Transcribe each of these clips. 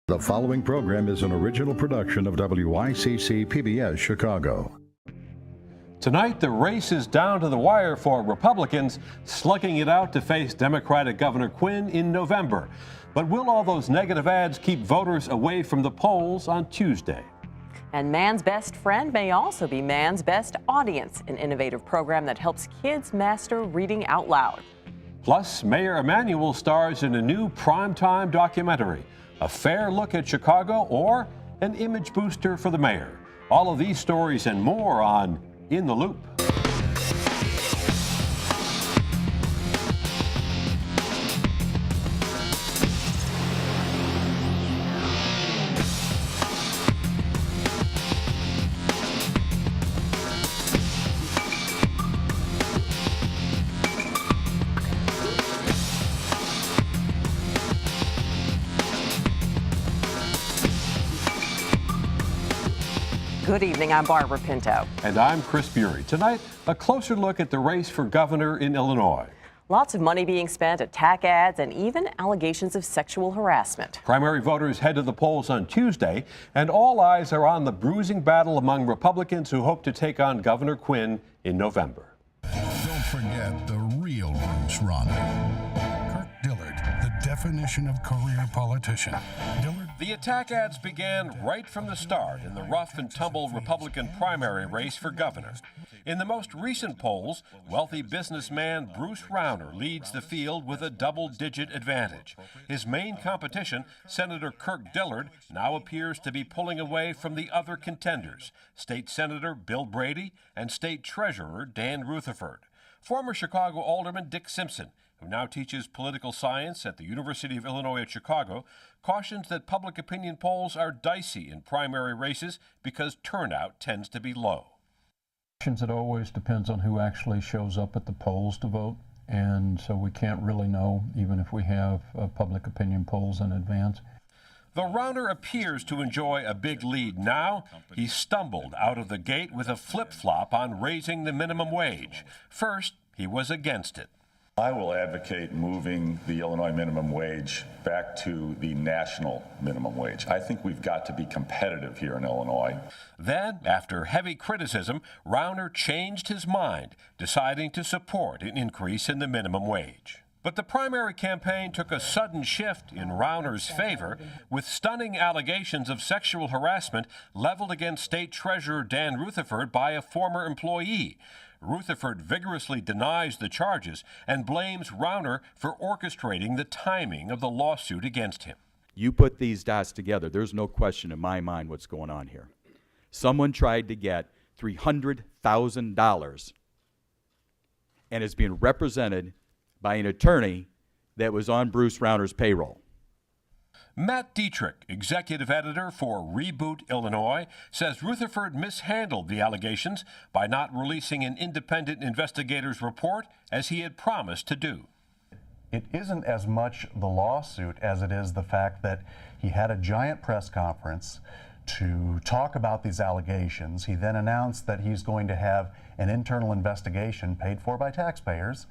The following program is an original production of WICC PBS Chicago. Tonight, the race is down to the wire for Republicans, slugging it out to face Democratic Governor Quinn in November. But will all those negative ads keep voters away from the polls on Tuesday? And Man's Best Friend may also be Man's Best Audience, an innovative program that helps kids master reading out loud. Plus, Mayor Emanuel stars in a new primetime documentary, a fair look at Chicago or an image booster for the mayor. All of these stories and more on In the Loop. Good evening, I'm Barbara Pinto. And I'm Chris Bury. Tonight, a closer look at the race for governor in Illinois. Lots of money being spent, attack ads, and even allegations of sexual harassment. Primary voters head to the polls on Tuesday, and all eyes are on the bruising battle among Republicans who hope to take on Governor Quinn in November. Don't forget the real Bruce Rauner. Kirk Dillard, the definition of career politician. Dillard. The attack ads began right from the start in the rough and tumble Republican primary race for governor. In the most recent polls, wealthy businessman Bruce Rauner leads the field with a double-digit advantage. His main competition, Senator Kirk Dillard, now appears to be pulling away from the other contenders, State Senator Bill Brady and State Treasurer Dan Rutherford. Former Chicago Alderman Dick Simpson, who now teaches political science at the University of Illinois at Chicago, cautions that public opinion polls are dicey in primary races because turnout tends to be low. It always depends on who actually shows up at the polls to vote, and so we can't really know, even if we have public opinion polls in advance. Though Rauner appears to enjoy a big lead now, he stumbled out of the gate with a flip-flop on raising the minimum wage. First, he was against it. I will advocate moving the Illinois minimum wage back to the national minimum wage. I think we've got to be competitive here in Illinois. Then, after heavy criticism, Rauner changed his mind, deciding to support an increase in the minimum wage. But the primary campaign took a sudden shift in Rauner's favor, with stunning allegations of sexual harassment leveled against State Treasurer Dan Rutherford by a former employee. Rutherford vigorously denies the charges and blames Rauner for orchestrating the timing of the lawsuit against him. You put these dots together, there's no question in my mind what's going on here. Someone tried to get $300,000 and is being represented by an attorney that was on Bruce Rauner's payroll. Matt Dietrich, executive editor for Reboot Illinois, says Rutherford mishandled the allegations by not releasing an independent investigator's report as he had promised to do. It isn't as much the lawsuit as it is the fact that he had a giant press conference to talk about these allegations. He then announced that he's going to have an internal investigation paid for by taxpayers.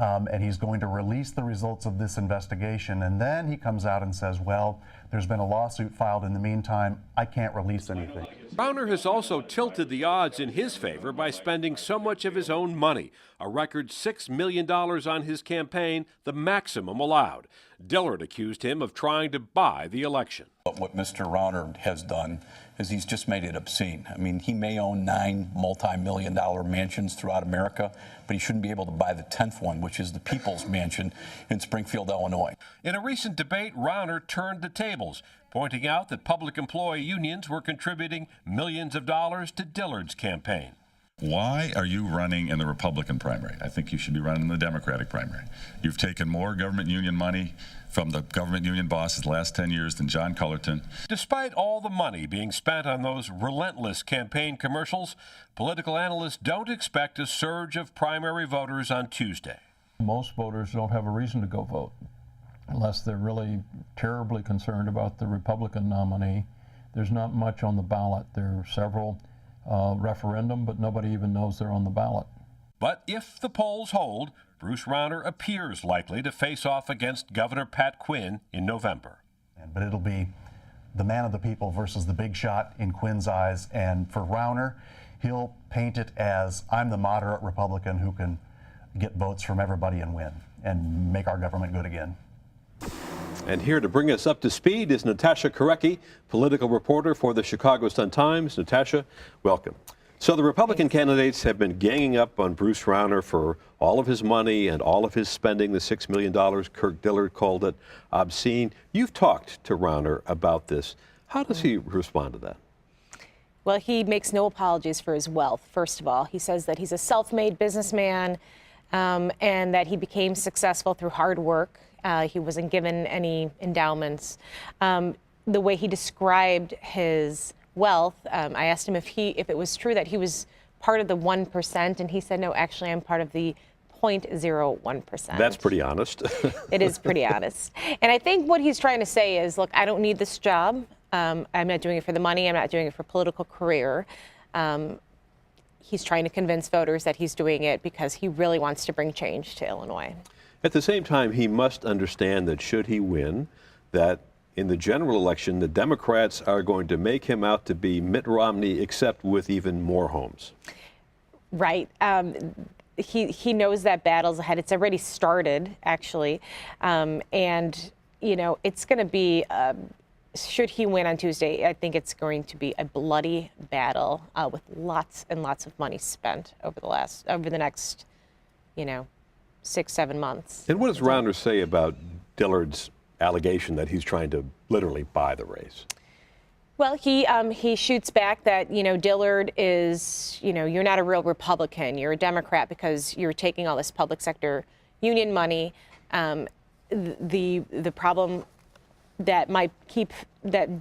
And he's going to release the results of this investigation. And then he comes out and says, well, there's been a lawsuit filed in the meantime. I can't release anything. Rauner has also tilted the odds in his favor by spending so much of his own money, a record $6 million on his campaign, the maximum allowed. Dillard accused him of trying to buy the election. But what Mr. Rauner has done is he's just made it obscene. I mean, he may own 9 multi-million-dollar mansions throughout America, but he shouldn't be able to buy the 10th one, which is the People's Mansion in Springfield, Illinois. In a recent debate, Rauner turned the tables, pointing out that public employee unions were contributing millions of dollars to Dillard's campaign. Why are you running in the Republican primary? I think you should be running in the Democratic primary. You've taken more government union money from the government union bosses the last 10 years than John Cullerton. Despite all the money being spent on those relentless campaign commercials, political analysts don't expect a surge of primary voters on Tuesday. Most voters don't have a reason to go vote unless they're really terribly concerned about the Republican nominee. There's not much on the ballot. There are several referendum, but nobody even knows they're on the ballot. But if the polls hold, Bruce Rauner appears likely to face off against Governor Pat Quinn in November. But it'll be the man of the people versus the big shot in Quinn's eyes. And for Rauner, he'll paint it as, I'm the moderate Republican who can get votes from everybody and win and make our government good again. And here to bring us up to speed is Natasha Korecki, political reporter for the Chicago Sun-Times. Natasha, welcome. So the Republican candidates have been ganging up on Bruce Rauner for all of his money and all of his spending, the $6 million. Kirk Dillard called it obscene. You've talked to Rauner about this. How does he respond to that? Well, he makes no apologies for his wealth, first of all. He says that he's a self-made businessman and that he became successful through hard work. He wasn't given any endowments. The way he described his wealth, I asked him if it was true that he was part of the 1%, and he said, no, actually, I'm part of the 0.01%. That's pretty honest. It is pretty honest. And I think what he's trying to say is, look, I don't need this job. I'm not doing it for the money. I'm not doing it for a political career. He's trying to convince voters that he's doing it because he really wants to bring change to Illinois. At the same time, he must understand that should he win, that in the general election, the Democrats are going to make him out to be Mitt Romney, except with even more homes. Right. He knows that battle's ahead. It's already started, actually. And, you know, it's going to be, should he win on Tuesday, I think it's going to be a bloody battle with lots and lots of money spent over the next, 6-7 months. And what does Rauner say about Dillard's allegation that he's trying to literally buy the race? Well, he shoots back that, Dillard is, you're not a real Republican. You're a Democrat because you're taking all this public sector union money. The problem that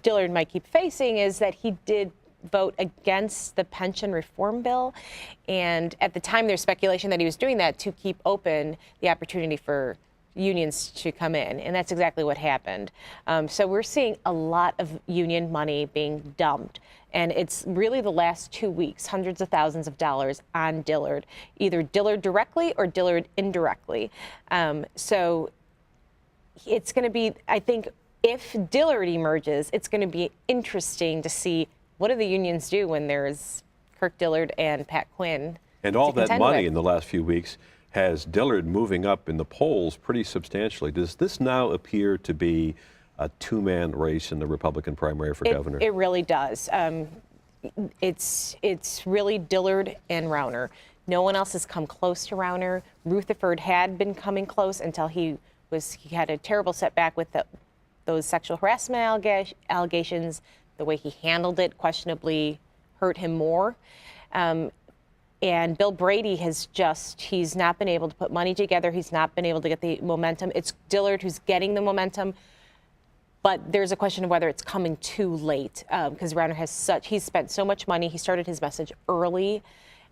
Dillard might keep facing is that he did vote against the pension reform bill. And at the time, there's speculation that he was doing that to keep open the opportunity for unions to come in, and that's exactly what happened. So we're seeing a lot of union money being dumped, and it's really the last 2 weeks, hundreds of thousands of dollars on Dillard, either Dillard directly or Dillard indirectly. So it's going to be, I think, if Dillard emerges, it's going to be interesting to see what do the unions do when there's Kirk Dillard and Pat Quinn. And all that money in the last few weeks has Dillard moving up in the polls pretty substantially. Does this now appear to be a two-man race in the Republican primary for governor? It really does. It's really Dillard and Rauner. No one else has come close to Rauner. Rutherford had been coming close until he had a terrible setback with those sexual harassment allegations. The way he handled it questionably hurt him more. And Bill Brady he's not been able to put money together. He's not been able to get the momentum. It's Dillard who's getting the momentum. But there's a question of whether it's coming too late because Rauner he's spent so much money. He started his message early.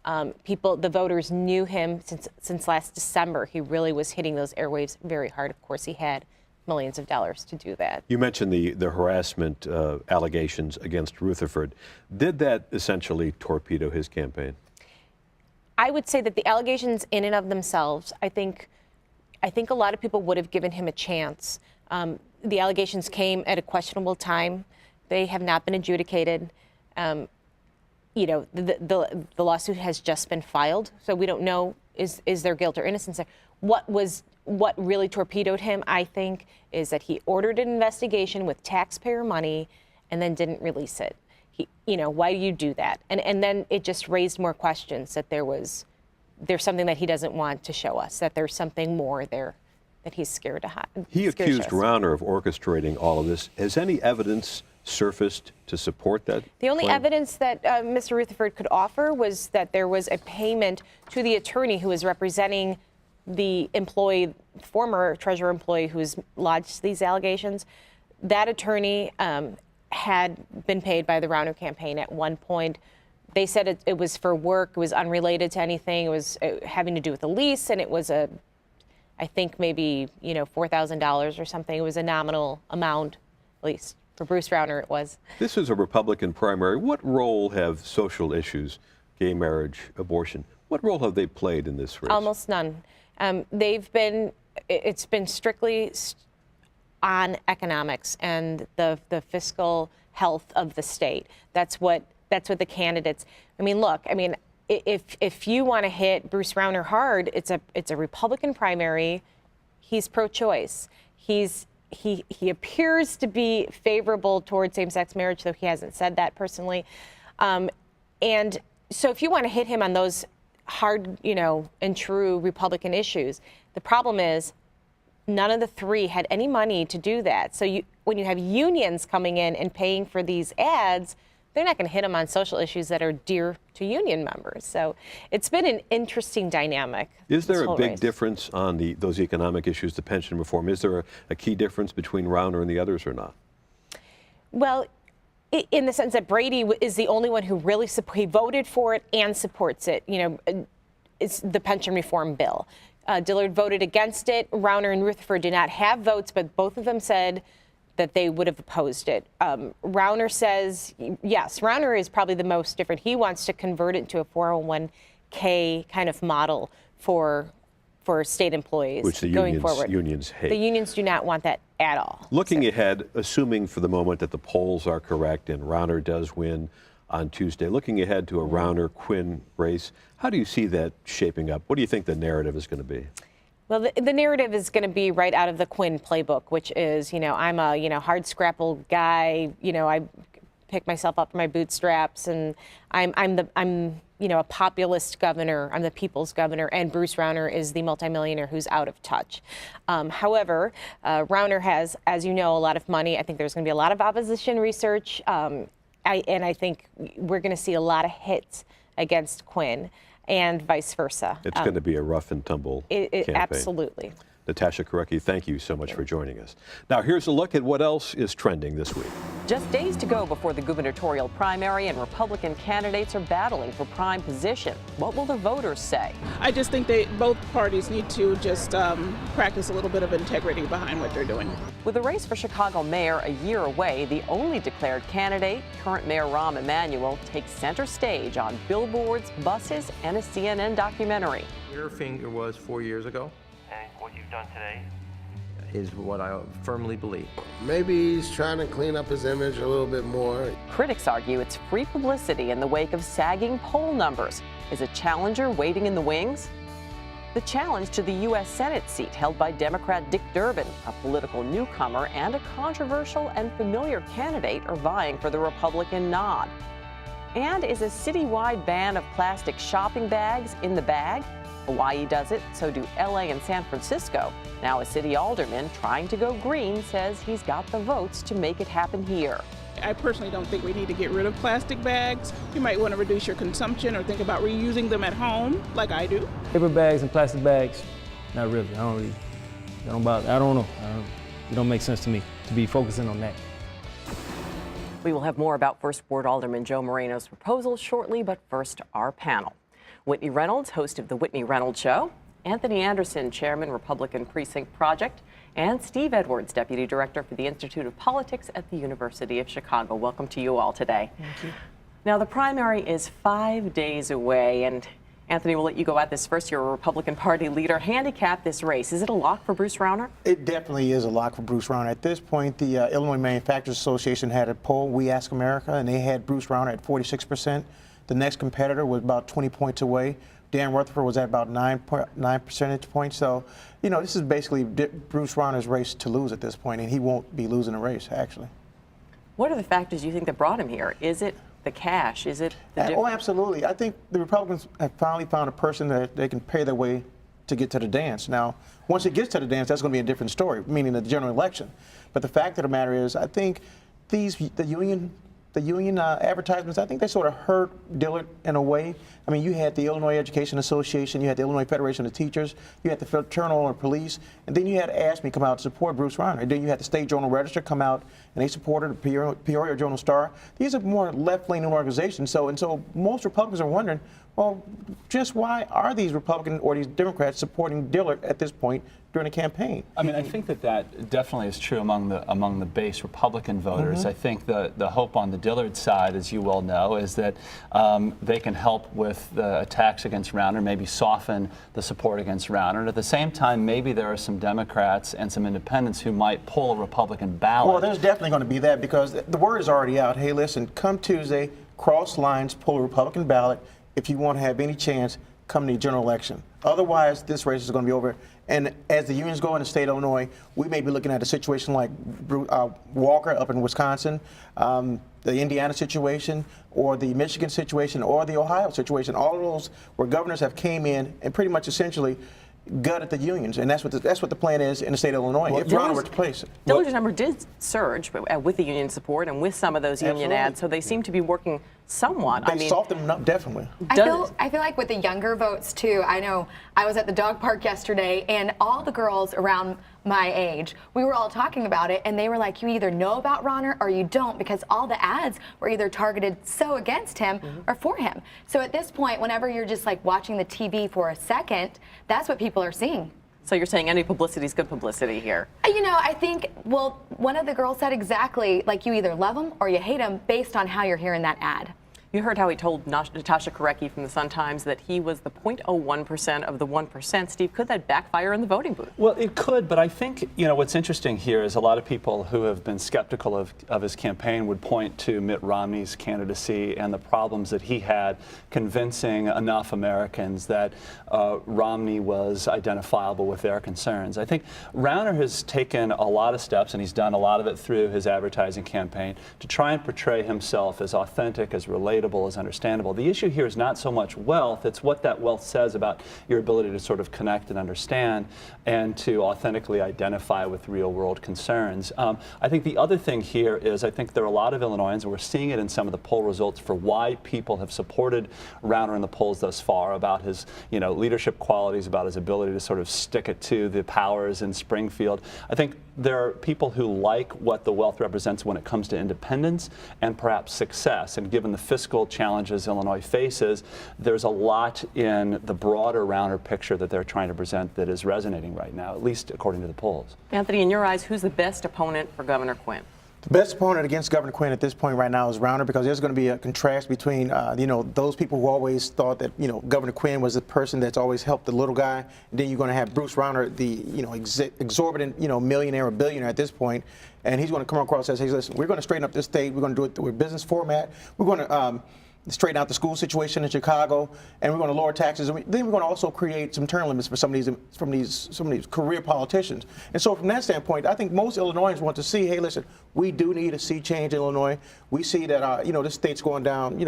The voters knew him since last December. He really was hitting those airwaves very hard. Of course, he had millions of dollars to do that. You mentioned the harassment allegations against Rutherford. Did that essentially torpedo his campaign? I would say that the allegations in and of themselves, I think a lot of people would have given him a chance. The allegations came at a questionable time. They have not been adjudicated. The lawsuit has just been filed, so we don't know is there guilt or innocence there. What really torpedoed him, I think, is that he ordered an investigation with taxpayer money and then didn't release it. Why do you do that? And then it just raised more questions that there's something that he doesn't want to show us, that there's something more there that he's scared to hide. He accused Rauner of orchestrating all of this. Has any evidence surfaced to support that? The only claim? evidence that Mr. Rutherford could offer was that there was a payment to the attorney who was representing the former Treasurer employee who's lodged these allegations. That attorney had been paid by the Rauner campaign at one point. They said it was for work. It was unrelated to anything. It was having to do with a lease, and it was I think maybe $4,000 or something. It was a nominal amount, at least for Bruce Rauner it was. This is a Republican primary. What role have social issues, gay marriage, abortion, what role have they played in this race? Almost none. It's been strictly on economics and the fiscal health of the state. That's what the candidates. I mean, look. I mean, if you want to hit Bruce Rauner hard, it's a Republican primary. He's pro-choice. He appears to be favorable towards same-sex marriage, though he hasn't said that personally. And so if you want to hit him on those hard, and true Republican issues, the problem is none of the three had any money to do that. So when you have unions coming in and paying for these ads, they're not going to hit them on social issues that are dear to union members. So it's been an interesting dynamic. Is there a big race. difference on those economic issues, the pension reform? Is there a key difference between Rauner and the others or not? Well, in the sense that Brady is the only one who really he voted for it and supports it. It's the pension reform bill. Dillard voted against it. Rauner and Rutherford did not have votes, but both of them said that they would have opposed it. Rauner says, yes, Rauner is probably the most different. He wants to convert it into a 401k kind of model for state employees Which the going forward. unions hate. The unions do not want that at all. Looking ahead, assuming for the moment that the polls are correct and Rauner does win on Tuesday, looking ahead to a Rauner-Quinn race, how do you see that shaping up? What do you think the narrative is going to be? Well, the narrative is going to be right out of the Quinn playbook, which is, I'm a, hard scrapple guy. I pick myself up from my bootstraps, and I'm a populist governor. I'm the people's governor, and Bruce Rauner is the multimillionaire who's out of touch. However, Rauner has, as you know, a lot of money. I think there's going to be a lot of opposition research, and I think we're going to see a lot of hits against Quinn. And vice versa. It's going to be a rough and tumble campaign. Absolutely. Natasha Korecki, thank you so much for joining us. Now, here's a look at what else is trending this week. Just days to go before the gubernatorial primary, and Republican candidates are battling for prime position. What will the voters say? I just think both parties need to just practice a little bit of integrity behind what they're doing. With the race for Chicago mayor a year away, the only declared candidate, current Mayor Rahm Emanuel, takes center stage on billboards, buses, and a CNN documentary. Your finger was 4 years ago. And what you've done today is what I firmly believe. Maybe he's trying to clean up his image a little bit more. Critics argue it's free publicity in the wake of sagging poll numbers. Is a challenger waiting in the wings? The challenge to the U.S. Senate seat held by Democrat Dick Durbin, a political newcomer and a controversial and familiar candidate, are vying for the Republican nod. And is a citywide ban of plastic shopping bags in the bag? Hawaii does it, so do LA and San Francisco. Now a city alderman trying to go green says he's got the votes to make it happen here. I personally don't think we need to get rid of plastic bags. You might want to reduce your consumption or think about reusing them at home, like I do. Paper bags and plastic bags, not really. I don't bother. I don't know. It don't make sense to me to be focusing on that. We will have more about First Ward Alderman Joe Moreno's proposal shortly, but first, our panel. Whitney Reynolds, host of The Whitney Reynolds Show, Anthony Anderson, Chairman, Republican Precinct Project, and Steve Edwards, Deputy Director for the Institute of Politics at the University of Chicago. Welcome to you all today. Thank you. Now, the primary is 5 days away, and Anthony, we'll let you go at this first. You're a Republican Party leader. Handicap this race. Is it a lock for Bruce Rauner? It definitely is a lock for Bruce Rauner. At this point, the Illinois Manufacturers Association had a poll, We Ask America, and they had Bruce Rauner at 46%. The next competitor was about 20 points away. Dan Rutherford was at about 9 percentage points. So, this is basically Bruce Rauner's race to lose at this point, and he won't be losing the race, actually. What are the factors you think that brought him here? Is it the cash? Is it the Oh, absolutely. I think the Republicans have finally found a person that they can pay their way to get to the dance. Now, once it gets to the dance, that's going to be a different story, meaning the general election. But the fact of the matter is, I think the union advertisements, I think they sort of hurt Dillard in a way. I mean, you had the Illinois Education Association, you had the Illinois Federation of Teachers, you had the Fraternal Order of Police, and then you had ASME come out to support Bruce Rauner. And then you had the State Journal Register come out and they supported the Peoria Journal Star. These are more left-leaning organizations. And so most Republicans are wondering, well, just why are these Republicans or these Democrats supporting Dillard at this point during the campaign. I mean, I think that definitely is true among the base Republican voters. I think the hope on the Dillard side, as you well know, is that they can help with the attacks against Rauner, maybe soften the support against Rauner. And at the same time, maybe there are some Democrats and some independents who might pull a Republican ballot. Well, there's definitely going to be that because the word is already out. Hey, listen, come Tuesday, cross lines, pull a Republican ballot. If you want to have any chance, come to the general election. Otherwise, this race is going to be over. And as the unions go in the state of Illinois, we may be looking at a situation like Walker up in Wisconsin, the Indiana situation, or the Michigan situation, or the Ohio situation. All of those where governors have came in and pretty much essentially gutted the unions, and that's what the plan is in the state of Illinois. Well, if Rauner were to place it, Dillard's number did surge with the union support and with some of those union ads, so they seem to be working somewhat. They softened them up, definitely. I feel like with the younger votes too. I know I was at the dog park yesterday, and all the girls around my age, we were all talking about it, and they were like, you either know about Rauner or you don't, because all the ads were either targeted so against him or for him. So at this point, whenever you're just like watching the TV for a second, that's what people are seeing. So you're saying any publicity is good publicity here? You know, I think, well, one of the girls said exactly, like, you either love him or you hate him based on how you're hearing that ad. You heard how he told Natasha Korecki from the Sun-Times that he was the 0.01% of the 1%. Steve, could that backfire in the voting booth? Well, it could, but I think, you know, what's interesting here is a lot of people who have been skeptical of his campaign would point to Mitt Romney's candidacy and the problems that he had convincing enough Americans that Romney was identifiable with their concerns. I think Rauner has taken a lot of steps, and he's done a lot of it through his advertising campaign, to try and portray himself as authentic, as relatable, as understandable. The issue here is not so much wealth, it's what that wealth says about your ability to sort of connect and understand and to authentically identify with real world concerns. I think the other thing here is I think there are a lot of Illinoisans, and we're seeing it in some of the poll results for why people have supported Rauner in the polls thus far, about his leadership qualities, about his ability to sort of stick it to the powers in Springfield. I think there are people who like what the wealth represents when it comes to independence and perhaps success. And given the fiscal challenges Illinois faces, there's a lot in the broader Rauner picture that they're trying to present that is resonating right now, at least according to the polls. Anthony, in your eyes, who's the best opponent for Governor Quinn? The best opponent against Governor Quinn at this point right now is Rauner, because there's going to be a contrast between, those people who always thought that, Governor Quinn was the person that's always helped the little guy. And then you're going to have Bruce Rauner, the, exorbitant, millionaire or billionaire at this point. And he's going to come across and say, hey, listen, we're going to straighten up this state. We're going to do it through a business format. We're going to straighten out the school situation in Chicago, and we're going to lower taxes. And then we're going to also create some term limits for some of these career politicians. And so from that standpoint, I think most Illinoisans want to see, hey, listen, we do need to see change in Illinois. We see that, this state's going down,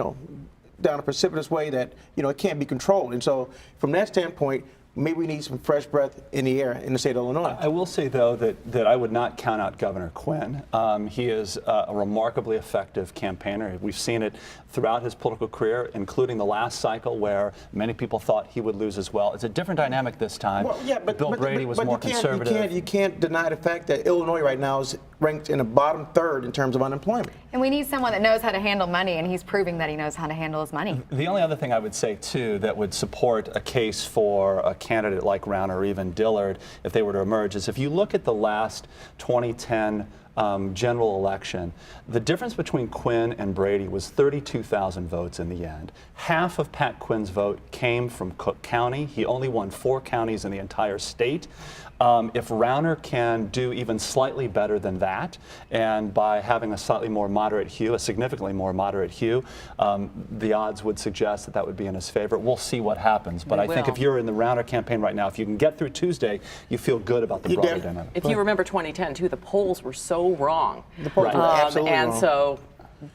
down a precipitous way that, it can't be controlled. And so from that standpoint, maybe we need some fresh breath in the air in the state of Illinois. I will say, though, that I would not count out Governor Quinn. He is a remarkably effective campaigner. We've seen it throughout his political career, including the last cycle where many people thought he would lose as well. It's a different dynamic this time. Well, yeah, but Bill Brady was more conservative. You can't deny the fact that Illinois right now is ranked in the bottom third in terms of unemployment. And we need someone that knows how to handle money, and he's proving that he knows how to handle his money. The only other thing I would say, too, that would support a case for a candidate like Rauner or even Dillard, if they were to emerge, is if you look at the last 2010 general election, the difference between Quinn and Brady was 32,000 votes in the end. Half of Pat Quinn's vote came from Cook County. He only won 4 counties in the entire state. If Rauner can do even slightly better than that, and by having a slightly more moderate hue, a significantly more moderate hue, the odds would suggest that would be in his favor. We'll see what happens. But I think if you're in the Rauner campaign right now, if you can get through Tuesday, you feel good about the broader dynamic. If you remember 2010, too, the polls were so wrong. The polls were absolutely wrong. And so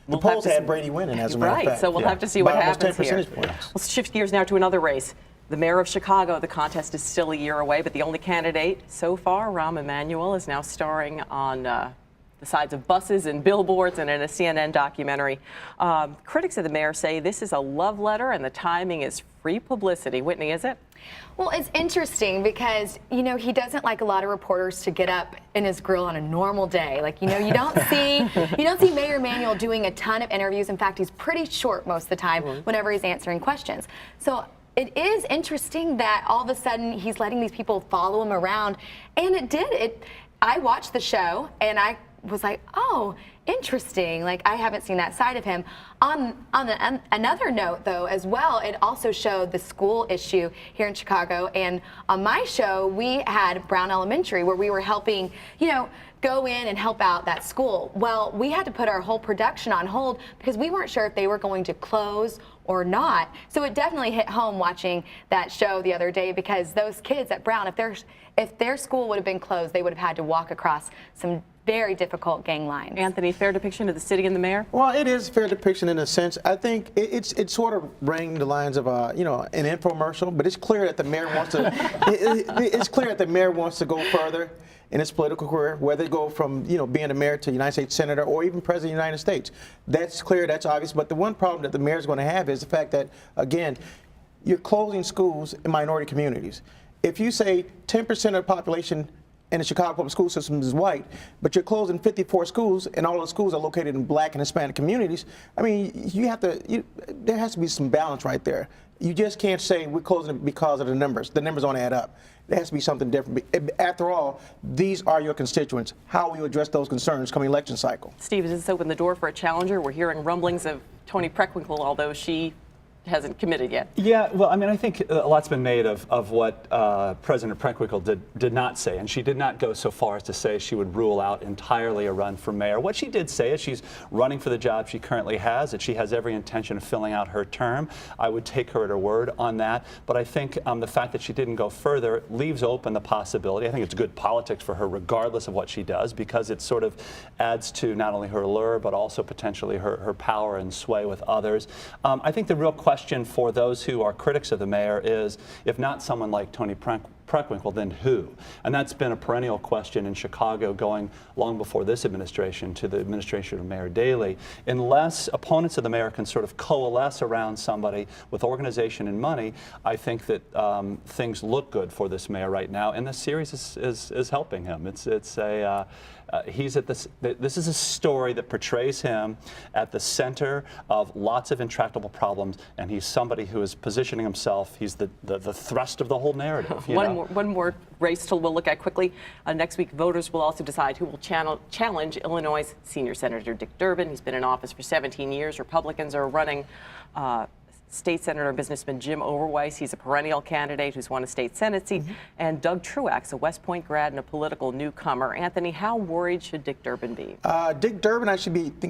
the polls had Brady winning, as a matter of fact. Right, so we'll have to see what happens here. Points. Let's shift gears now to another race. The mayor of Chicago. The contest is still a year away, but the only candidate so far, Rahm Emanuel, is now starring on the sides of buses and billboards and in a CNN documentary. Critics of the mayor say this is a love letter and the timing is free publicity. Whitney, is it? Well, it's interesting because, he doesn't like a lot of reporters to get up in his grill on a normal day. Like, you don't see Mayor Emanuel doing a ton of interviews. In fact, he's pretty short most of the time whenever he's answering questions. So it is interesting that all of a sudden he's letting these people follow him around, and I watched the show and I was like, oh, interesting. Like, I haven't seen that side of him. On another note, though, as well, it also showed the school issue here in Chicago. And on my show, we had Brown Elementary, where we were helping, go in and help out that school. Well, we had to put our whole production on hold because we weren't sure if they were going to close or not. So it definitely hit home watching that show the other day, because those kids at Brown, if their school would have been closed, they would have had to walk across some very difficult gang lines. Anthony, fair depiction of the city and the mayor? Well, it is fair depiction in a sense. I think it sort of rang the lines of an infomercial, but it's clear that the mayor wants to. It's clear that the mayor wants to go further in his political career, whether it go from being a mayor to United States senator or even president of the United States. That's clear. That's obvious. But the one problem that the mayor is going to have is the fact that, again, you're closing schools in minority communities. If you say 10% of the population in the Chicago public school system is white, but you're closing 54 schools, and all those schools are located in Black and Hispanic communities, I mean, there has to be some balance right there. You just can't say we're closing it because of the numbers. The numbers don't add up. There has to be something different. After all, these are your constituents. How will you address those concerns coming election cycle? Steve, does this open the door for a challenger? We're hearing rumblings of Toni Preckwinkle, although she hasn't committed yet. Yeah, well, I mean, I think a lot's been made of what President Preckwinkle did not say, and she did not go so far as to say she would rule out entirely a run for mayor. What she did say is she's running for the job she currently has, that she has every intention of filling out her term. I would take her at her word on that, but I think the fact that she didn't go further leaves open the possibility. I think it's good politics for her regardless of what she does, because it sort of adds to not only her allure, but also potentially her power and sway with others. I think the real question for those who are critics of the mayor is, if not someone like Toni Preckwinkle, then who? And that's been a perennial question in Chicago going long before this administration to the administration of Mayor Daley. Unless opponents of the mayor can sort of coalesce around somebody with organization and money, I think that things look good for this mayor right now, and this series is helping him. He's at this. This is a story that portrays him at the center of lots of intractable problems, and he's somebody who is positioning himself. He's the thrust of the whole narrative. One more race we'll look at quickly. Next week, voters will also decide who will challenge Illinois' senior Senator Dick Durbin. He's been in office for 17 years. Republicans are running State Senator and businessman Jim Oberweis. He's a perennial candidate who's won a state Senate seat. And Doug Truax, a West Point grad and a political newcomer. Anthony, how worried should Dick Durbin be? Dick Durbin, I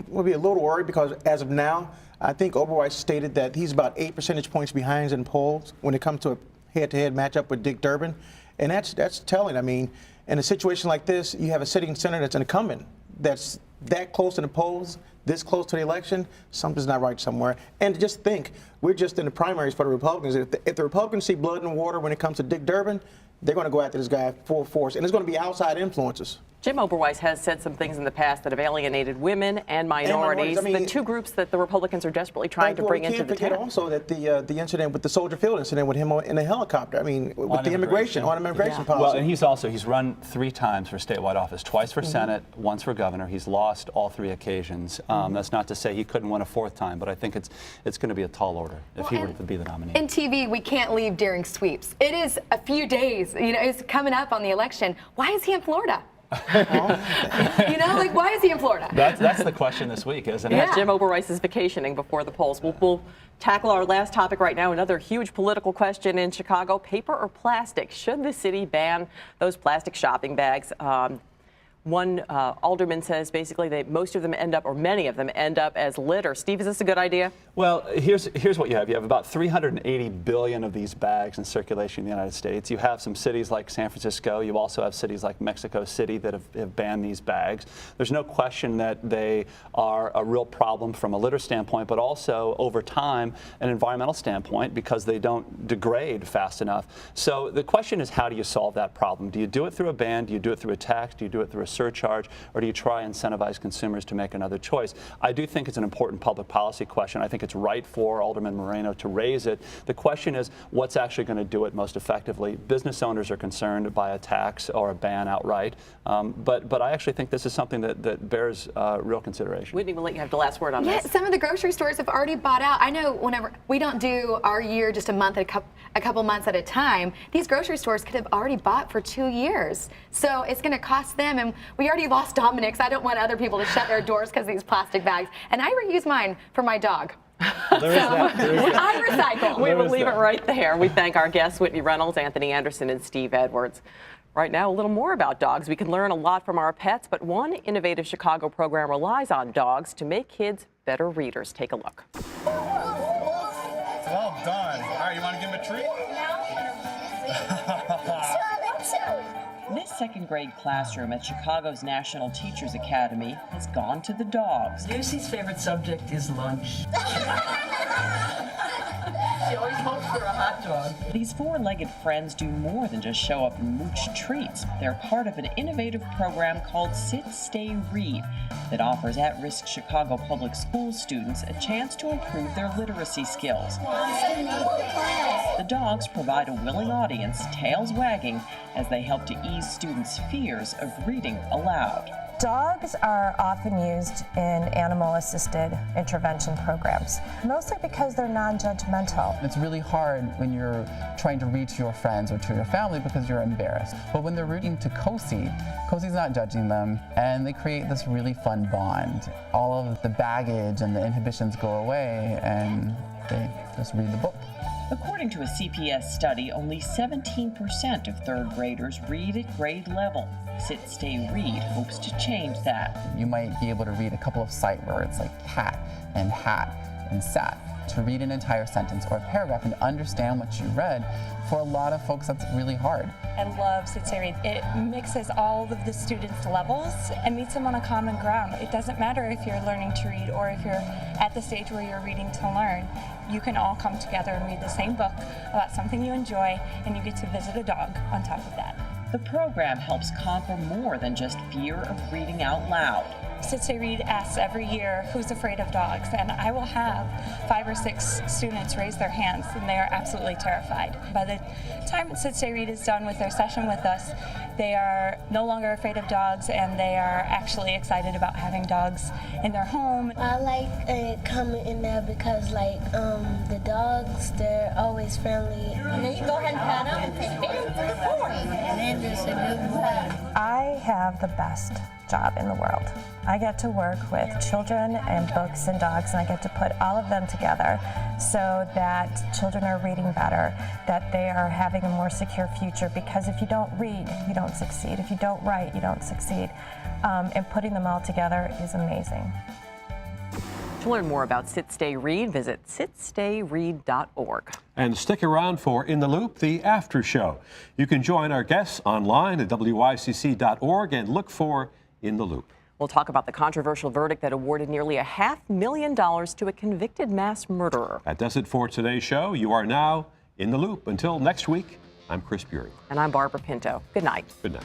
will be a little worried, because as of now, I think Oberweis stated that he's about 8 percentage points behind in polls when it comes to a head-to-head matchup with Dick Durbin. And that's telling. I mean, in a situation like this, you have a sitting senator that's an incumbent that's that close in the polls, this close to the election. Something's not right somewhere. And just think, we're just in the primaries for the Republicans. If the Republicans see blood in water when it comes to Dick Durbin, they're going to go after this guy full force. And it's going to be outside influences. Jim Oberweis has said some things in the past that have alienated women and minorities, I mean, the two groups that the Republicans are desperately trying to bring into the tent. Also that the incident with the Soldier Field incident with him in the helicopter. I mean, with the immigration policy. Well, and he's run 3 times for statewide office, twice for Senate, once for governor. He's lost all 3 occasions. That's not to say he couldn't win a 4th time, but I think it's going to be a tall order if he were to be the nominee. In TV, we can't leave during sweeps. It is a few days. It's coming up on the election. Why is he in Florida? Why is he in Florida? That's the question this week, isn't it? Yeah. Jim Oberweis is vacationing before the polls. We'll tackle our last topic right now, another huge political question in Chicago. Paper or plastic? Should the city ban those plastic shopping bags? One alderman says basically that most of them end up, or many of them end up as litter. Steve, is this a good idea? Well, here's what you have. You have about 380 billion of these bags in circulation in the United States. You have some cities like San Francisco. You also have cities like Mexico City that have banned these bags. There's no question that they are a real problem from a litter standpoint, but also over time an environmental standpoint, because they don't degrade fast enough. So the question is, how do you solve that problem? Do you do it through a ban? Do you do it through a tax? Do you do it through a surcharge, or do you try and incentivize consumers to make another choice? I do think it's an important public policy question. I think it's right for Alderman Moreno to raise it. The question is, what's actually going to do it most effectively? Business owners are concerned by a tax or a ban outright, but I actually think this is something that bears real consideration. Whitney, we'll let you have the last word on Yeah, this. some of the grocery stores have already bought out. I know whenever we don't do our year just a month, a couple months at a time, these grocery stores could have already bought for 2 years. So it's going to cost them, and we already lost Dominic's. I don't want other people to shut their doors because of these plastic bags. And I reuse mine for my dog. I recycle. We will leave it right there. We thank our guests, Whitney Reynolds, Anthony Anderson, and Steve Edwards. Right now, a little more about dogs. We can learn a lot from our pets, but one innovative Chicago program relies on dogs to make kids better readers. Take a look. Well done. All right, you want to give him a treat? This second grade classroom at Chicago's National Teachers Academy has gone to the dogs. Lucy's favorite subject is lunch. She always hopes for a hot dog. These four-legged friends do more than just show up and mooch treats. They're part of an innovative program called Sit, Stay, Read that offers at-risk Chicago public school students a chance to improve their literacy skills. The dogs provide a willing audience, tails wagging, as they help to ease students' fears of reading aloud. Dogs are often used in animal-assisted intervention programs, mostly because they're non-judgmental. It's really hard when you're trying to read to your friends or to your family because you're embarrassed. But when they're reading to Kosie's not judging them, and they create this really fun bond. All of the baggage and the inhibitions go away, and they just read the book. According to a CPS study, only 17% of third graders read at grade level. Sit, Stay, Read hopes to change that. You might be able to read a couple of sight words like cat and hat and sat. To read an entire sentence or a paragraph and understand what you read, for a lot of folks that's really hard. I love Sit, Stay, Read. It mixes all of the students' levels and meets them on a common ground. It doesn't matter if you're learning to read or if you're at the stage where you're reading to learn. You can all come together and read the same book about something you enjoy, and you get to visit a dog on top of that. The program helps conquer more than just fear of reading out loud. Sit, Stay, Read asks every year, who's afraid of dogs? And I will have 5 or 6 students raise their hands, and they are absolutely terrified. By the time Sit, Stay, Read is done with their session with us, they are no longer afraid of dogs, and they are actually excited about having dogs in their home. I like coming in there because, the dogs, they're always friendly. And then you go ahead and pat them and say, very good boy. And then just a good boy. I have the best job in the world. I get to work with children and books and dogs, and I get to put all of them together so that children are reading better, that they are having a more secure future, because if you don't read, you don't succeed. If you don't write, you don't succeed. And putting them all together is amazing. To learn more about Sit, Stay, Read, visit sitstayread.org. And stick around for In the Loop, the after show. You can join our guests online at wycc.org and look for In the Loop. We'll talk about the controversial verdict that awarded nearly $500,000 to a convicted mass murderer. That does it for today's show. You are now In the Loop. Until next week, I'm Chris Bury. And I'm Barbara Pinto. Good night. Good night.